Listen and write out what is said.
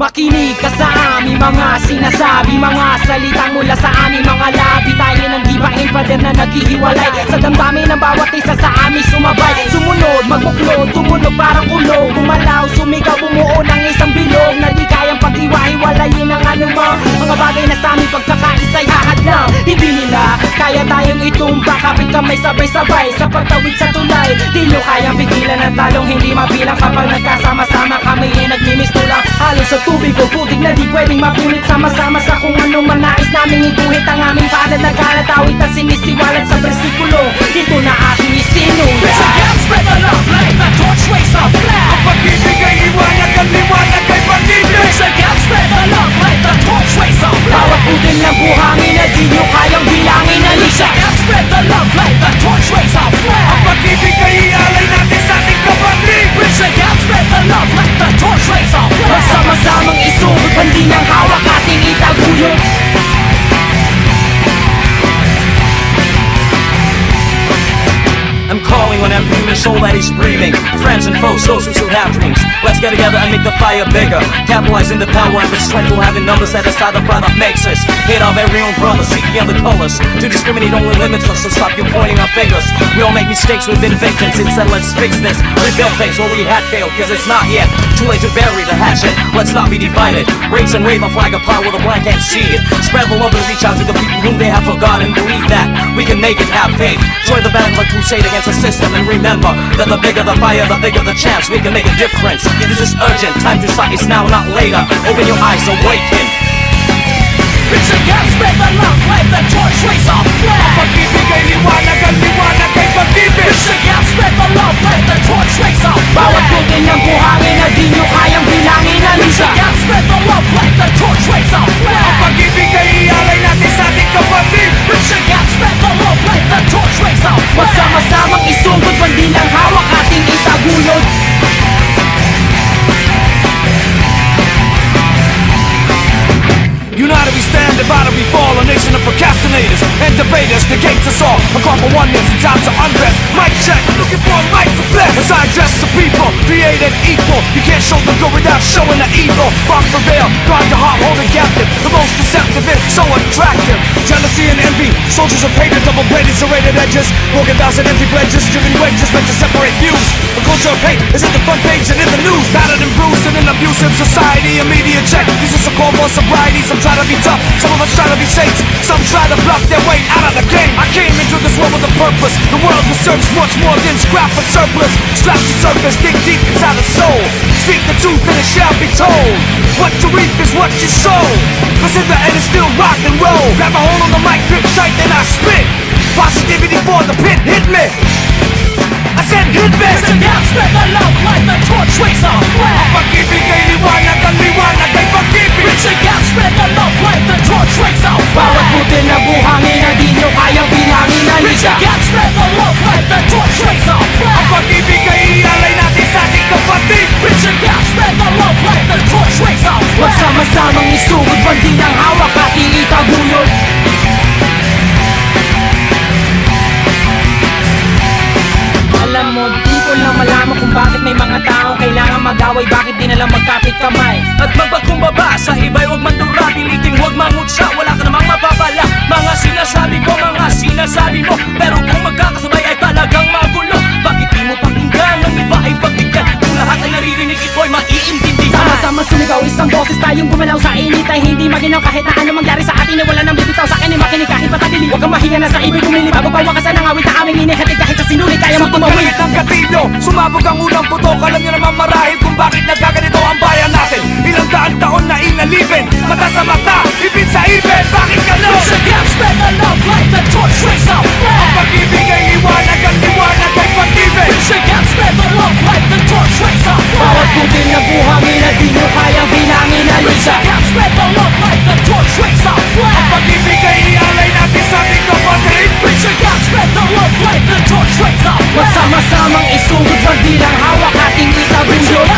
Makinig ka sa aming mga sinasabi, mga salita mula sa aming mga labi. Tayo ng dibain, pader na naghihiwalay sa damdamin ng bawat isa sa aming sumabay. Sumunod, magbuklod, tumunog parang kulog, gumalaw, sumigaw, bumuo ng isang bilog na di kayang pag-iwa-hiwalayin ng anumang mga bagay na sa aming pagkakaisa'y hahadlang. Hindi nila kaya tayong itumba, kapit kamay sabay-sabay sa pagtawid sa tulay. Di nyo kayang pigilan ang talong hindi mabilang kapag nagkasama-sama kami ay nagmimistulang halos sa tubig o putik na di pwedeng mapilit. Sama-sama sa kung anong manais naming iguhit ang aming palad na kalatawit at sinisiwalat sa bersikulo. Ito na aking isinulat. Spread the love like the torch race of flag. Ang pag-ibig ay liwanag, ang liwanag ay pag-ibig. Spread the love like the torch race of flag. Bawat putin ng buhangin na di nyo kayang bilangin. Alisa, Spread the love like the torch race of flag. Ang pag-ibig ay ialay natin sa ating kapatid. Spread the love like the torch race of flag. magsama-samang isugot, hindi ng hawak ating itaguyod. I'm calling on every human soul that is breathing, friends and foes, those who still have dreams. Let's get together and make the fire bigger, capitalizing the power and the strength we'll have in numbers that decide the brother makes us. Hate of every own brother, see the other colors. To discriminate only limits us, so stop you pointing our fingers. We all make mistakes within victims, instead let's fix this. Rebuild things where we had failed, cause it's not yet too late to bury the hatchet. Let's not be divided, raise and wave a flag apart where the blind can't see it. Spread the love and reach out to the people whom they have forgotten. Believe that we can make it, have faith. Join the battle of crusade against the system, and remember that the bigger the fire, the bigger the chance we can make a difference. This is urgent, time to start is now, not later. Open your eyes, awaken. Spread the love like the torch race of flag. Ang pag-ibig ay liwanag, ang liwanag ay pag-ibig. Spread the love like the torch race of flag. Bawat putin ng buhangin na di nyo kayang bilangin. Alisa, Spread the love like the torch race of flag. Ang pag-ibig ay ialay natin sa ating kapatid. Spread the love like the torch race of flag. magsama-samang isugot, hindi ng hawak ating itaguyod. United we stand, divided we fall. A nation of procrastinators and debaters negates us all. A crop of oneness in times of unrest. Mic check, looking for a mic to bless. As I address the people, created equal. You can't show the good without showing the evil. Bombs prevail, guard your heart, hold it captive. The most deceptive is so attractive. Jealousy and envy, soldiers of hatred, double-bladed, serrated edges. Broken vows and empty pledges, driven wedges meant to separate views. A culture of hate is at the front page and in the news. Battered and bruised in an abusive society. Immediate check, this is a call for sobriety. Some try to be tough, some of us try to be saints. Some try to bluff their way out of the game. I came into this world with a purpose. The world deserves much more than scrap or surplus. Scratch the surface, dig deep inside the soul. Speak the truth and it shall be told. What you reap is what you sow. Cause in the end it's still rock and roll. Grab a hold on the mic, grip tight, then I spit. Positivity for the pit, hit me. I said hit me. Spread the love like the torch race of flag. Ang pag-ibig ay liwanag, ang liwanag ay pag-ibig. Spread the love like the torch race of flag. Bawat putin ng buhangin na di nyo kayang bilangin. Alisa, Spread the love like the torch race of flag. Ang pag-ibig ay ialay natin sa ating kapatid. Spread the love like the torch race of flag. magsama-samang isugot, hindi ng hawak ating itaguyod. Alam mo, di ko lang malaman kung bakit may mga taong kailangan mag-away. Bakit di nalang magkapit kamay? At magpakumbaba sa iba'y huwag mandura, piliting huwag mangutsa, wala ka namang mapapala. Mga sinasabi ko, mga sinasabi mo, pero kung magkakasabay ay talagang magulo. Bakit di mo pakinggan ng iba ay pagbigyan? Kung lahat ay naririnig, ito'y maiintindihan. Sama-sama sumigaw, isang boses tayong gumalaw sa init ay hindi maginaw. Kahit na ano mangyari sa atin ay wala nang bibitaw. Sa akin ay makinig kahit patagili. Huwag kang mahiya na sa ibig kumili. Bago pa wakasan ang awit na aming inihatid. Kahit sa sinuli kaya magtumawid. Pagkalit ng gatilyo, sumabog ang unang putok. Alam niyo naman marahil kung bakit nagkaganito ang bayan natin. Ilang daan taon na inalipin, mata sa mata, ipin sa ipin. Bakit ganon? Spread the love like the torch race of flag. Ang pag-ibig ay liwanag, ang liwanag ay pag-ibig. Spread the love like the torch race of Bawat flag. putin ng buhangin na di nyo kayang bilangin. Alisa, Spread the love like the torch race of flag. Ang pag-ibig ay ialay natin sa ating kapatid. Spread the love like the torch race of flag. magsama-samang isugot, hindi lang hawak ating itaguyod.